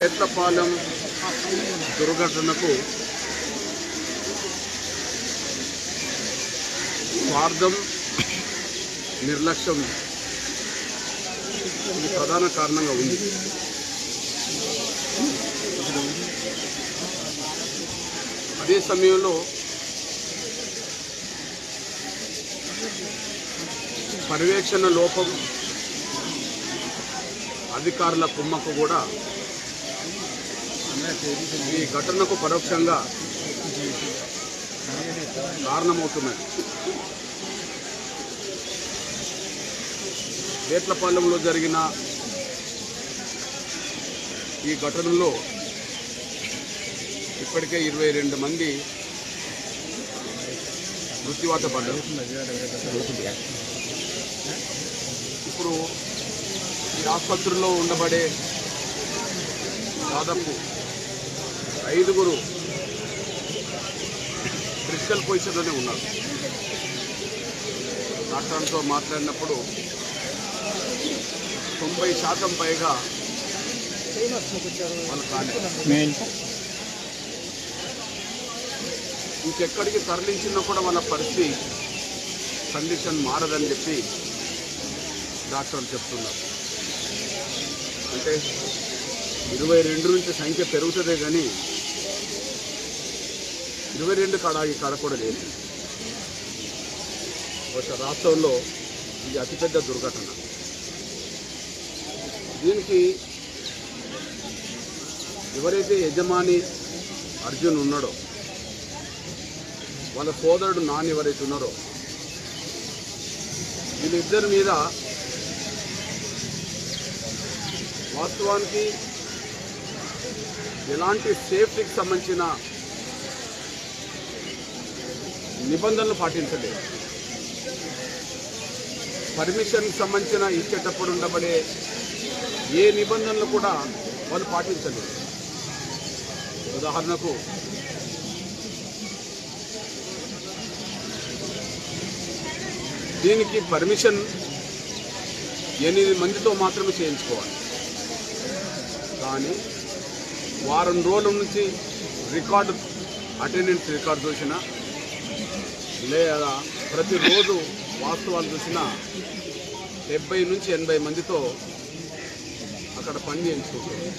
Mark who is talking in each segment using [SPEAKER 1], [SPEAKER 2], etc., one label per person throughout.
[SPEAKER 1] పేట్లపాలెం దుర్ఘటనకు స్వార్థం, నిర్లక్ష్యం ఇది ప్రధాన కారణంగా ఉంది. అదే సమయంలో పర్యవేక్షణ లోపం, అధికారుల కుమ్మక్కు కూడా ఈ ఘటనకు పరోక్షంగా కారణమవుతున్నది. పేట్లపాలెంలో జరిగిన ఈ ఘటనలో ఇప్పటికే 22 మంది మృత్యువాత పడ్డారు. ఇప్పుడు ఈ ఆసుపత్రిలో ఉండబడే దాదాపు 5గురు క్రిటికల్ పొజిషన్లోనే ఉన్నారు. డాక్టర్లతో మాట్లాడినప్పుడు 90% పైగా వాళ్ళు కాలేదు. ఇంకెక్కడికి తరలించినా కూడా వాళ్ళ పరిస్థితి కండిషన్ మారదని చెప్పి డాక్టర్లు చెప్తున్నారు. అంటే 22 నుంచి సంఖ్య పెరుగుతుందే కానీ 22 కాడ కూడా లేదు. బహుశా రాష్ట్రంలో ఇది అతిపెద్ద దుర్ఘటన. దీనికి ఎవరైతే యజమాని అర్జున్ ఉన్నాడో, వాళ్ళ సోదరుడు నాని ఎవరైతే ఉన్నారో, వీళ్ళిద్దరి మీద వాస్తవానికి ఎలాంటి సేఫ్టీకి సంబంధించిన నిబంధనలు పాటించలేదు. పర్మిషన్కి సంబంధించిన ఇచ్చేటప్పుడు ఉండబడే ఏ నిబంధనలు కూడా వాళ్ళు పాటించలేదు. ఉదాహరణకు దీనికి పర్మిషన్ 8 మందితో మాత్రమే చేయించుకోవాలి. కానీ వారం రోజుల నుంచి రికార్డు అటెండెన్స్ రికార్డు చూసినా లేదా ప్రతిరోజు వాస్తవాలు చూసినా 70 నుంచి 80 మందితో అక్కడ పని చేయించుకుంటారు.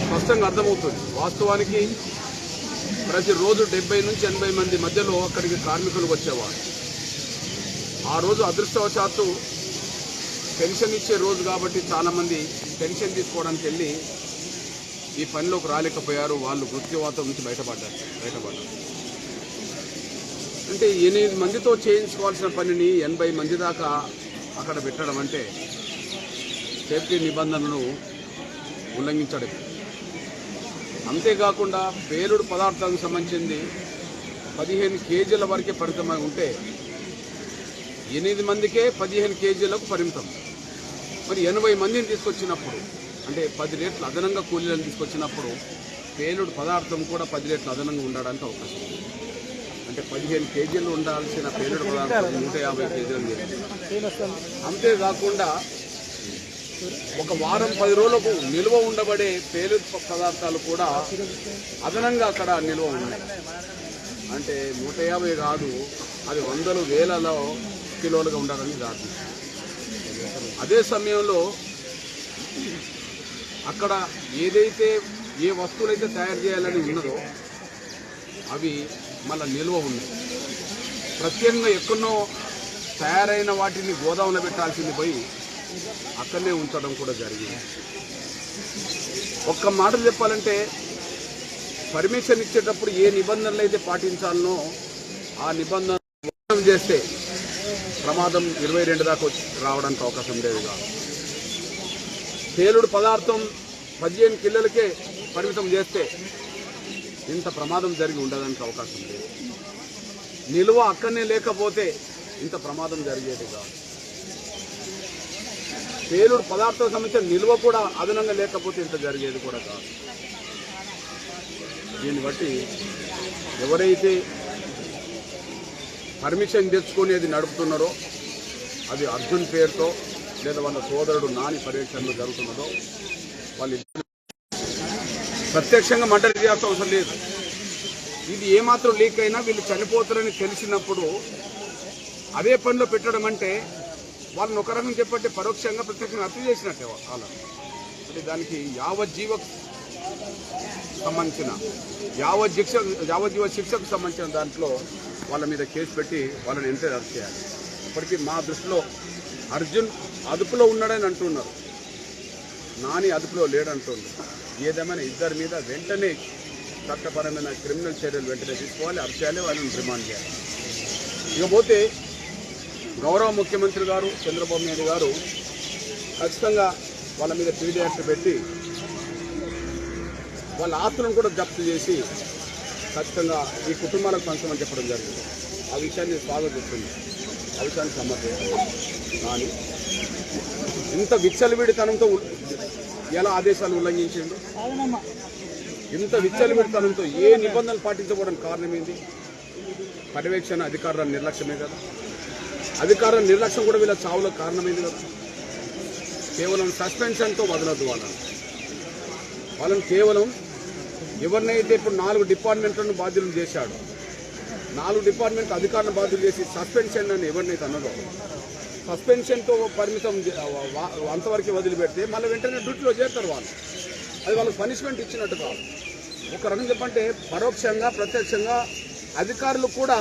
[SPEAKER 1] స్పష్టంగా అర్థమవుతుంది. వాస్తవానికి ప్రతిరోజు 70 నుంచి 80 మంది మధ్యలో అక్కడికి కార్మికులు వచ్చేవారు. ఆ రోజు అదృష్టవశాత్తు పెన్షన్ ఇచ్చే రోజు కాబట్టి చాలామంది పెన్షన్ తీసుకోవడానికి వెళ్ళి ఈ పనిలోకి రాలేకపోయారు. వాళ్ళు మృత్యువాతం నుంచి బయటపడ్డారు. అంటే 8 మందితో చేయించుకోవాల్సిన పనిని 80 మంది దాకా అక్కడ పెట్టడం అంటే సేఫ్టీ నిబంధనలను ఉల్లంఘించడం. అంతేకాకుండా పేలుడు పదార్థాలకు సంబంధించింది 15 కేజీల వరకే పరిమితమై ఉంటే 8 మందికే 15 కేజీలకు పరిమితం. మరి 80 మందిని తీసుకొచ్చినప్పుడు, అంటే 10 రెట్లు అదనంగా కూలీలను తీసుకొచ్చినప్పుడు పేలుడు పదార్థం కూడా 10 రెట్లు అదనంగా ఉండడానికి అవకాశం ఉంది. అంటే 15 కేజీలు ఉండాల్సిన పేలుడు పదార్థం 150 కేజీలు. అంతేకాకుండా ఒక వారం 10 రోజులకు నిల్వ ఉండబడే పేలుడు పదార్థాలు కూడా అదనంగా అక్కడ నిల్వ ఉన్నాయి. అంటే 150 కాదు, అది వందలు వేలలో కిలోలుగా ఉండాలని దాటి. అదే సమయంలో అక్కడ ఏ వస్తువులైతే తయారు చేయాలని ఉన్నదో అవి మళ్ళీ నిల్వ ఉన్నాయి. ప్రత్యేకంగా ఎక్కడో తయారైన వాటిని గోదాములో పెట్టాల్సింది పోయి అక్కడనే ఉంచడం కూడా జరిగింది. ఒక్క మాట చెప్పాలంటే పర్మిషన్ ఇచ్చేటప్పుడు ఏ నిబంధనలు అయితే పాటించాలనో ఆ నిబంధన చేస్తే ప్రమాదం 22 దాకా రావడానికి అవకాశం లేదు కాదు. పేలుడు పదార్థం 15 కిలోలకే పరిమితం చేస్తే ఇంత ప్రమాదం జరిగి ఉండడానికి అవకాశం లేదు. నిల్వ అక్కడనే లేకపోతే ఇంత ప్రమాదం జరిగేది కాదు. పేలుడు పదార్థాలకు సంబంధించిన నిల్వ కూడా అదనంగా లేకపోతే ఇంత జరిగేది కూడా కాదు. దీన్ని బట్టి ఎవరైతే పర్మిషన్ తెచ్చుకొని అది నడుపుతున్నారో అది అర్జున్ పేరుతో లేదా వాళ్ళ సోదరుడు నాని పర్యవేక్షణలో జరుగుతున్నదో వాళ్ళు ప్రత్యక్షంగా మర్డర్ చేయాల్సిన అవసరం లేదు. ఇది ఏమాత్రం లీక్ అయినా వీళ్ళు చనిపోతారని తెలిసినప్పుడు అదే పనిలో పెట్టడం అంటే వాళ్ళని ఒక రకం చెప్పంటే పరోక్షంగా ప్రత్యక్షంగా హత్య చేసినట్టే వాళ్ళు. అంటే దానికి యావజ్జీవ సంబంధించిన యావజ్జీవ శిక్షకు సంబంధించిన దాంట్లో వాళ్ళ మీద కేసు పెట్టి వాళ్ళని ఎంటర్ అరెస్ట్ చేయాలి. ఇప్పటికీ మా దృష్టిలో అర్జున్ అదుపులో ఉన్నాడని అంటున్నారు, నాని అదుపులో లేడంటున్నారు. ఏదేమైనా ఇద్దరి మీద వెంటనే చట్టపరమైన క్రిమినల్ చర్యలు వెంటనే తీసుకోవాలి, అరెస్ట్ చేయాలి, వాళ్ళని రిమాండ్ చేయాలి. ఇకపోతే గౌరవ ముఖ్యమంత్రి గారు చంద్రబాబు నాయుడు గారు ఖచ్చితంగా వాళ్ళ మీద పీడీ యాక్ట్ పెట్టి వాళ్ళ ఆస్తులను కూడా జప్తు చేసి ఖచ్చితంగా ఈ కుటుంబాలకు పంచమని చెప్పడం జరిగింది. ఆ విషయాన్ని స్వాగతిస్తుంది, ఆ విషయాన్ని సమర్థిస్తుంది. కానీ ఇంత విచ్చలవిడితనంతో ఎలా ఆదేశాలు ఉల్లంఘించిండు, ఇంత విచ్చలవిడితనంతో ఏ నిబంధనలు పాటించకపోవడానికి కారణం ఏంటి? పర్యవేక్షణ అధికారుల నిర్లక్ష్యమే కదా. అధికారుల నిర్లక్ష్యం కూడా వీళ్ళ చావులకు కారణమైంది కదా. కేవలం సస్పెన్షన్తో వదలద్దు వాళ్ళని కేవలం ఎవరినైతే ఇప్పుడు 4 డిపార్ట్మెంట్లను బాధ్యులను చేశాడు, 4 డిపార్ట్మెంట్ అధికారులను బాధ్యులు చేసి సస్పెన్షన్ అని ఎవరినైతే అన్నదో సస్పెన్షన్తో పరిమితం అంతవరకు వదిలిపెడితే మళ్ళీ వెంటనే డ్యూటీలో చేస్తారు వాళ్ళు. అది వాళ్ళకి పనిష్మెంట్ ఇచ్చినట్టు కాదు. ఒక రకం చెప్పంటే పరోక్షంగా ప్రత్యక్షంగా అధికారులు కూడా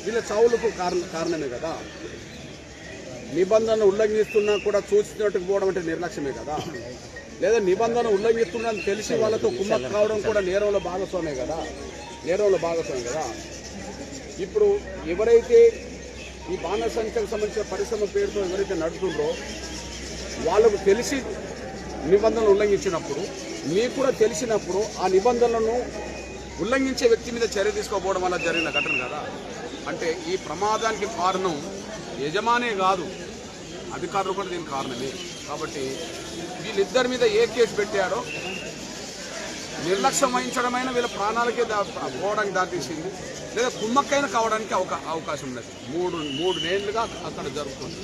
[SPEAKER 1] వీళ్ళ చావులకు కారణమే కదా. నిబంధనలు ఉల్లంఘిస్తున్నా కూడా చూసినట్టుకు పోవడం అంటే నిర్లక్ష్యమే కదా. లేదా నిబంధన ఉల్లంఘిస్తున్నారని తెలిసి వాళ్ళతో కుమ్మక్కు కావడం కూడా నేరంలో భాగస్వామే కదా. ఇప్పుడు ఎవరైతే ఈ బాణసంచకు సంబంధించిన పరిశ్రమ పేరుతో ఎవరైతే నడుతుందో వాళ్ళకు తెలిసి నిబంధనలు ఉల్లంఘించినప్పుడు, మీకు కూడా తెలిసినప్పుడు ఆ నిబంధనలను ఉల్లంఘించే వ్యక్తి మీద చర్య తీసుకోకపోవడం వల్ల జరిగిన ఘటన కదా. అంటే ఈ ప్రమాదానికి కారణం యజమానే కాదు, అధికారులు కూడా దీనికి కారణమే. కాబట్టి వీళ్ళిద్దరి మీద ఏ కేసు పెట్టారో నిర్లక్ష్యం వహించడమైనా వీళ్ళ ప్రాణాలకే పోవడానికి దారితీసింది, లేదా కుమ్మక్కైనా కావడానికి అవకాశం ఉన్నది. మూడు నెలలుగా అక్కడ జరుగుతుంది.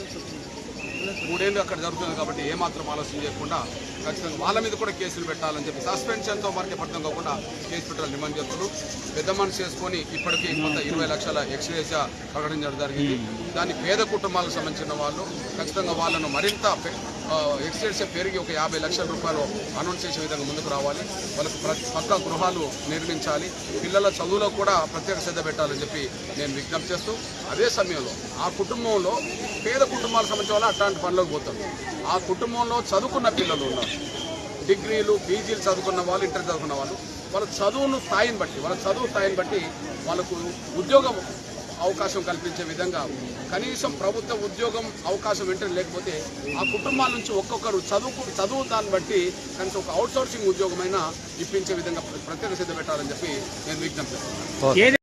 [SPEAKER 1] 3 ఏళ్ళు అక్కడ జరుగుతుంది. కాబట్టి ఏమాత్రం ఆలోచన చేయకుండా ఖచ్చితంగా వాళ్ళ మీద కూడా కేసులు పెట్టాలని చెప్పి సస్పెన్షన్తో వరకే పట్టడం కాకుండా కేసు పెట్టాలని డిమాండ్ చేస్తున్నారు. పెద్ద మనసు చేసుకొని ఇప్పటికీ కొంత 20 లక్షల ఎక్స్గ్రేషియా ప్రకటించడం జరిగింది. దాన్ని పేద కుటుంబాలకు సంబంధించిన వాళ్ళు ఖచ్చితంగా వాళ్ళను మరింత ఎక్స్గ్రేషియా పెరిగి ఒక 50 లక్షల రూపాయలు అనౌన్స్ చేసే విధంగా ముందుకు రావాలి. వాళ్ళకు పక్కా గృహాలు నిర్మించాలి, పిల్లల చదువులో కూడా ప్రత్యేక శ్రద్ధ పెట్టాలని చెప్పి నేను విజ్ఞప్తి చేస్తూ, అదే సమయంలో ఆ కుటుంబంలో పేద కుటుంబాలకు సంబంధించిన వాళ్ళు అట్లాంటి పనులకు పోతారు. ఆ కుటుంబంలో చదువుకున్న పిల్లలు ఉన్నారు, డిగ్రీలు పీజీలు చదువుకున్న వాళ్ళు, ఇంటర్ చదువుకున్న వాళ్ళు, వాళ్ళ చదువు స్థాయిని బట్టి వాళ్ళకు ఉద్యోగం అవకాశం కల్పించే విధంగా కనీసం ప్రభుత్వ ఉద్యోగం అవకాశం వెంటనే లేకపోతే ఆ కుటుంబాల నుంచి ఒక్కొక్కరు చదువు దాన్ని బట్టి కనీసం ఒక అవుట్సోర్సింగ్ ఉద్యోగమైనా ఇప్పించే విధంగా ప్రత్యేక శ్రద్ధ పెట్టాలని చెప్పి నేను విజ్ఞప్తి చేస్తున్నాను.